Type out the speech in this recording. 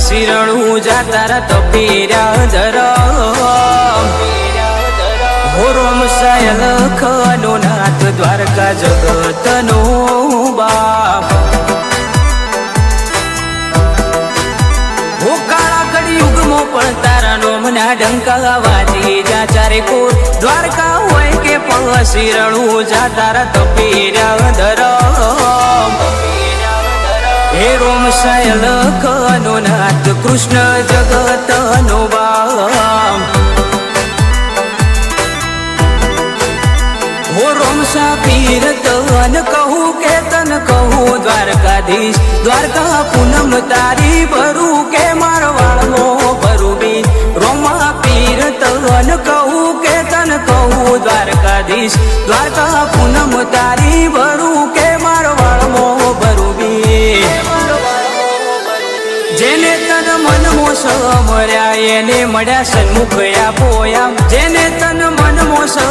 શિરણું જાતા તપીર્યા ધરમ હો રોમ સાયલ ખનો નાથ દ્વારકા જગતનો બાપ હો કાળા કળિયુગમાં પણ તારા નોમના ડંકા વાજી જા ચારે કોર દ્વારકા હોય કે શિરણું જાતા તપીર્યા ધરમ હે રોમ સાયલ ખનો નાથ કૃષ્ણ જગતનો બાપ હો રોમ સાપીર તન કહું કે તન કહું દ્વારકાધીશ દ્વારકા પૂનમ તારી ભરું કે મારવાળનો ભરું બી રોમા પીર તન કહું કે તન કહું દ્વારકાધીશ દ્વારકા પૂનમ તારી ભરું કે મારવાળનો ભરું બી જેને તન મન મોસ મર્યા એને મળ્યા સન્મુખ પોયા